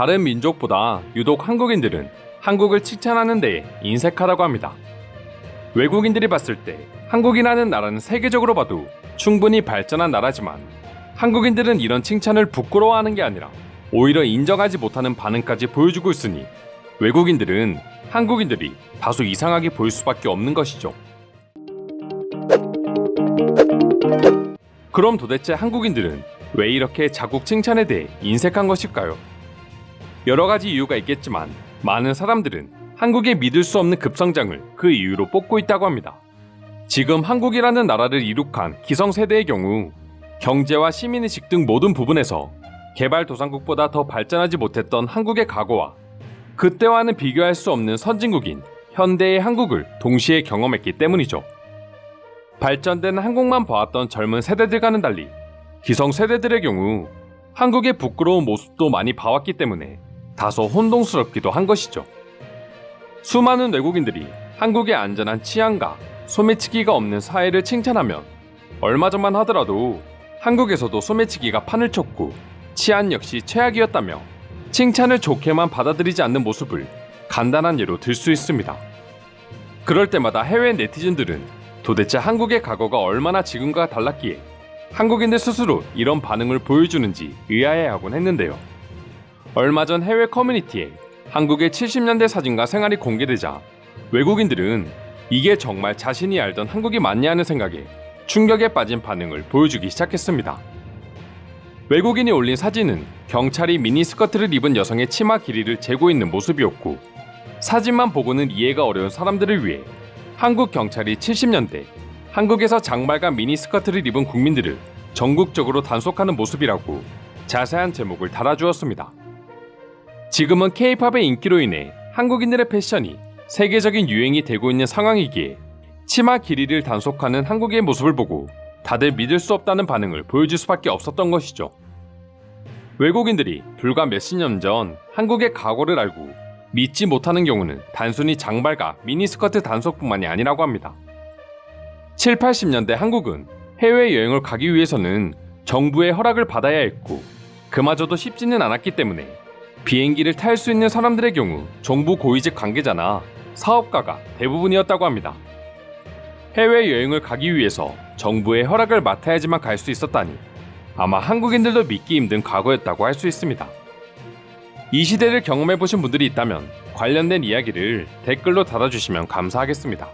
다른 민족보다 유독 한국인들은 한국을 칭찬하는 데 인색하다고 합니다. 외국인들이 봤을 때 한국이라는 나라는 세계적으로 봐도 충분히 발전한 나라지만 한국인들은 이런 칭찬을 부끄러워하는 게 아니라 오히려 인정하지 못하는 반응까지 보여주고 있으니 외국인들은 한국인들이 다소 이상하게 보일 수밖에 없는 것이죠. 그럼 도대체 한국인들은 왜 이렇게 자국 칭찬에 대해 인색한 것일까요? 여러 가지 이유가 있겠지만 많은 사람들은 한국의 믿을 수 없는 급성장을 그 이유로 뽑고 있다고 합니다. 지금 한국이라는 나라를 이룩한 기성세대의 경우 경제와 시민의식 등 모든 부분에서 개발도상국보다 더 발전하지 못했던 한국의 과거와 그때와는 비교할 수 없는 선진국인 현대의 한국을 동시에 경험했기 때문이죠. 발전된 한국만 봐왔던 젊은 세대들과는 달리 기성세대들의 경우 한국의 부끄러운 모습도 많이 봐왔기 때문에 다소 혼동스럽기도 한 것이죠. 수많은 외국인들이 한국의 안전한 치안과 소매치기가 없는 사회를 칭찬하면 얼마 전만 하더라도 한국에서도 소매치기가 판을 쳤고 치안 역시 최악이었다며 칭찬을 좋게만 받아들이지 않는 모습을 간단한 예로 들 수 있습니다. 그럴 때마다 해외 네티즌들은 도대체 한국의 과거가 얼마나 지금과 달랐기에 한국인들 스스로 이런 반응을 보여주는지 의아해하곤 했는데요. 얼마 전 해외 커뮤니티에 한국의 70년대 사진과 생활이 공개되자 외국인들은 이게 정말 자신이 알던 한국이 맞냐는 생각에 충격에 빠진 반응을 보여주기 시작했습니다. 외국인이 올린 사진은 경찰이 미니스커트를 입은 여성의 치마 길이를 재고 있는 모습이었고 사진만 보고는 이해가 어려운 사람들을 위해 한국 경찰이 70년대 한국에서 장발과 미니스커트를 입은 국민들을 전국적으로 단속하는 모습이라고 자세한 제목을 달아주었습니다. 지금은 K-팝의 인기로 인해 한국인들의 패션이 세계적인 유행이 되고 있는 상황이기에 치마 길이를 단속하는 한국의 모습을 보고 다들 믿을 수 없다는 반응을 보여줄 수밖에 없었던 것이죠. 외국인들이 불과 몇십 년 전 한국의 과거를 알고 믿지 못하는 경우는 단순히 장발과 미니스커트 단속뿐만이 아니라고 합니다. 7, 80년대 한국은 해외여행을 가기 위해서는 정부의 허락을 받아야 했고 그마저도 쉽지는 않았기 때문에 비행기를 탈 수 있는 사람들의 경우 정부 고위직 관계자나 사업가가 대부분이었다고 합니다. 해외여행을 가기 위해서 정부의 허락을 맡아야지만 갈 수 있었다니 아마 한국인들도 믿기 힘든 과거였다고 할 수 있습니다. 이 시대를 경험해보신 분들이 있다면 관련된 이야기를 댓글로 달아주시면 감사하겠습니다.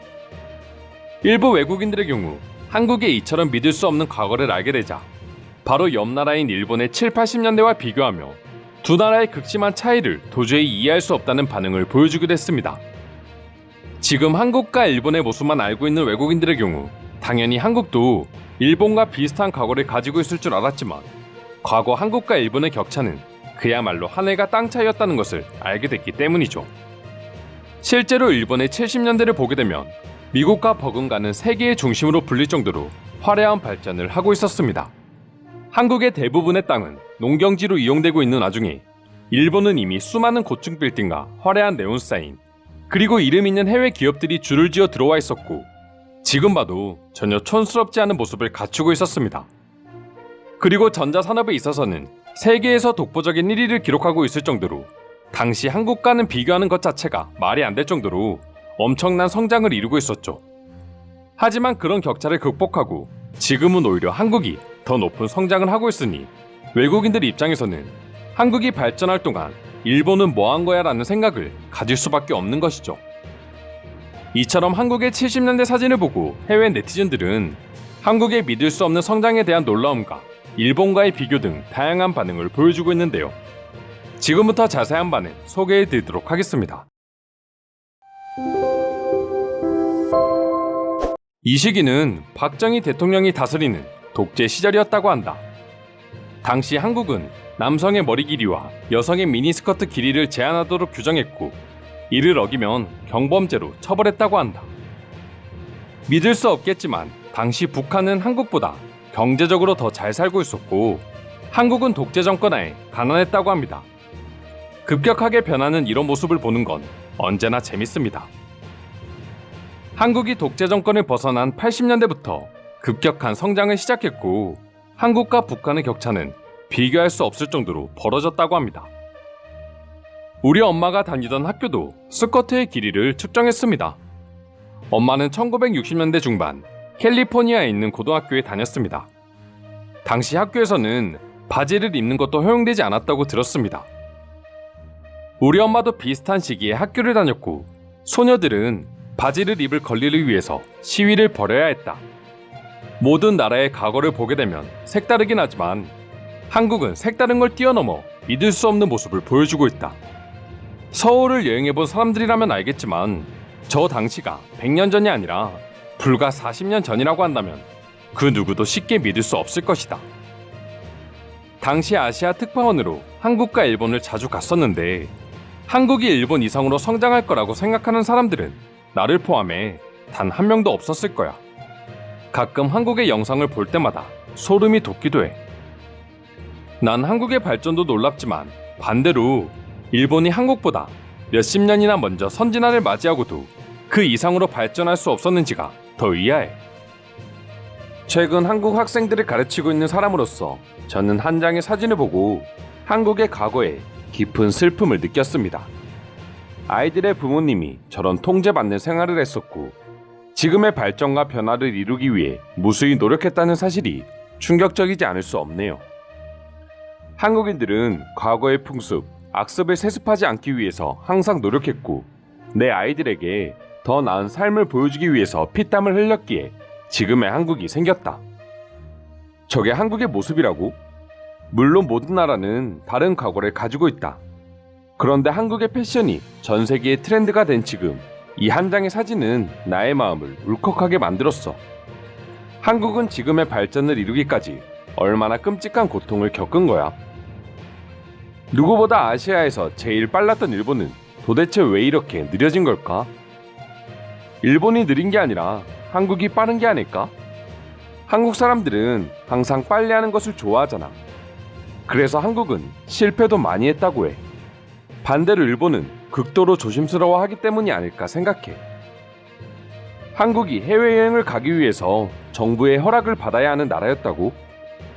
일부 외국인들의 경우 한국의 이처럼 믿을 수 없는 과거를 알게 되자 바로 옆 나라인 일본의 7, 80년대와 비교하며 두 나라의 극심한 차이를 도저히 이해할 수 없다는 반응을 보여주기도 했습니다. 지금 한국과 일본의 모습만 알고 있는 외국인들의 경우 당연히 한국도 일본과 비슷한 과거를 가지고 있을 줄 알았지만 과거 한국과 일본의 격차는 그야말로 하늘과 땅 차이였다는 것을 알게 됐기 때문이죠. 실제로 일본의 70년대를 보게 되면 미국과 버금가는 세계의 중심으로 불릴 정도로 화려한 발전을 하고 있었습니다. 한국의 대부분의 땅은 농경지로 이용되고 있는 와중에 일본은 이미 수많은 고층 빌딩과 화려한 네온사인 그리고 이름 있는 해외 기업들이 줄을 지어 들어와 있었고 지금 봐도 전혀 촌스럽지 않은 모습을 갖추고 있었습니다. 그리고 전자산업에 있어서는 세계에서 독보적인 1위를 기록하고 있을 정도로 당시 한국과는 비교하는 것 자체가 말이 안 될 정도로 엄청난 성장을 이루고 있었죠. 하지만 그런 격차를 극복하고 지금은 오히려 한국이 더 높은 성장을 하고 있으니 외국인들 입장에서는 한국이 발전할 동안 일본은 뭐 한 거야 라는 생각을 가질 수밖에 없는 것이죠. 이처럼 한국의 70년대 사진을 보고 해외 네티즌들은 한국의 믿을 수 없는 성장에 대한 놀라움과 일본과의 비교 등 다양한 반응을 보여주고 있는데요. 지금부터 자세한 반응 소개해드리도록 하겠습니다. 이 시기는 박정희 대통령이 다스리는 독재 시절이었다고 한다. 당시 한국은 남성의 머리 길이와 여성의 미니스커트 길이를 제한하도록 규정했고 이를 어기면 경범죄로 처벌했다고 한다. 믿을 수 없겠지만 당시 북한은 한국보다 경제적으로 더 잘 살고 있었고 한국은 독재 정권 하에 가난했다고 합니다. 급격하게 변하는 이런 모습을 보는 건 언제나 재밌습니다. 한국이 독재 정권을 벗어난 80년대부터 급격한 성장을 시작했고 한국과 북한의 격차는 비교할 수 없을 정도로 벌어졌다고 합니다. 우리 엄마가 다니던 학교도 스커트의 길이를 측정했습니다. 엄마는 1960년대 중반 캘리포니아에 있는 고등학교에 다녔습니다. 당시 학교에서는 바지를 입는 것도 허용되지 않았다고 들었습니다. 우리 엄마도 비슷한 시기에 학교를 다녔고 소녀들은 바지를 입을 권리를 위해서 시위를 벌여야 했다. 모든 나라의 과거를 보게 되면 색다르긴 하지만 한국은 색다른 걸 뛰어넘어 믿을 수 없는 모습을 보여주고 있다. 서울을 여행해본 사람들이라면 알겠지만 저 당시가 100년 전이 아니라 불과 40년 전이라고 한다면 그 누구도 쉽게 믿을 수 없을 것이다. 당시 아시아 특파원으로 한국과 일본을 자주 갔었는데 한국이 일본 이상으로 성장할 거라고 생각하는 사람들은 나를 포함해 단 한 명도 없었을 거야. 가끔 한국의 영상을 볼 때마다 소름이 돋기도 해. 난 한국의 발전도 놀랍지만 반대로 일본이 한국보다 몇십 년이나 먼저 선진화를 맞이하고도 그 이상으로 발전할 수 없었는지가 더 의아해. 최근 한국 학생들을 가르치고 있는 사람으로서 저는 한 장의 사진을 보고 한국의 과거에 깊은 슬픔을 느꼈습니다. 아이들의 부모님이 저런 통제받는 생활을 했었고 지금의 발전과 변화를 이루기 위해 무수히 노력했다는 사실이 충격적이지 않을 수 없네요. 한국인들은 과거의 풍습, 악습을 세습하지 않기 위해서 항상 노력했고 내 아이들에게 더 나은 삶을 보여주기 위해서 피땀을 흘렸기에 지금의 한국이 생겼다. 저게 한국의 모습이라고? 물론 모든 나라는 다른 과거를 가지고 있다. 그런데 한국의 패션이 전 세계의 트렌드가 된 지금 이 한 장의 사진은 나의 마음을 울컥하게 만들었어. 한국은 지금의 발전을 이루기까지 얼마나 끔찍한 고통을 겪은 거야. 누구보다 아시아에서 제일 빨랐던 일본은 도대체 왜 이렇게 느려진 걸까? 일본이 느린 게 아니라 한국이 빠른 게 아닐까? 한국 사람들은 항상 빨리 하는 것을 좋아하잖아. 그래서 한국은 실패도 많이 했다고 해. 반대로 일본은 극도로 조심스러워하기 때문이 아닐까 생각해. 한국이 해외여행을 가기 위해서 정부의 허락을 받아야 하는 나라였다고?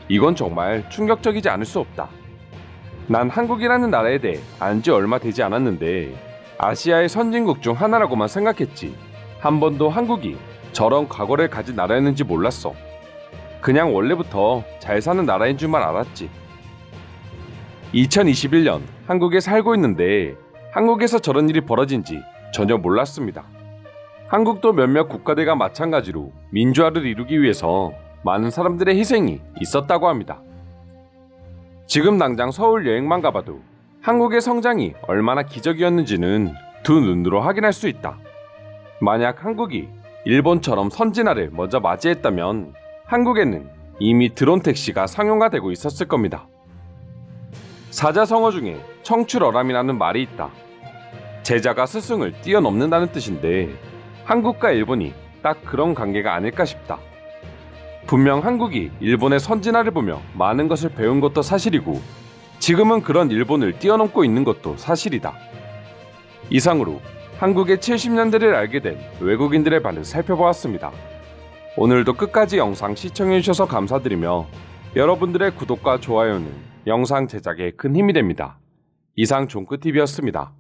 이건 정말 충격적이지 않을 수 없다. 난 한국이라는 나라에 대해 안 지 얼마 되지 않았는데 아시아의 선진국 중 하나라고만 생각했지 한 번도 한국이 저런 과거를 가진 나라였는지 몰랐어. 그냥 원래부터 잘 사는 나라인 줄만 알았지. 2021년 한국에 살고 있는데 한국에서 저런 일이 벌어진지 전혀 몰랐습니다. 한국도 몇몇 국가들과 마찬가지로 민주화를 이루기 위해서 많은 사람들의 희생이 있었다고 합니다. 지금 당장 서울 여행만 가봐도 한국의 성장이 얼마나 기적이었는지는 두 눈으로 확인할 수 있다. 만약 한국이 일본처럼 선진화를 먼저 맞이했다면 한국에는 이미 드론 택시가 상용화되고 있었을 겁니다. 사자성어 중에 청출어람이라는 말이 있다. 제자가 스승을 뛰어넘는다는 뜻인데 한국과 일본이 딱 그런 관계가 아닐까 싶다. 분명 한국이 일본의 선진화를 보며 많은 것을 배운 것도 사실이고 지금은 그런 일본을 뛰어넘고 있는 것도 사실이다. 이상으로 한국의 70년대를 알게 된 외국인들의 반을 살펴보았습니다. 오늘도 끝까지 영상 시청해주셔서 감사드리며 여러분들의 구독과 좋아요는 영상 제작에 큰 힘이 됩니다. 이상 종크TV였습니다.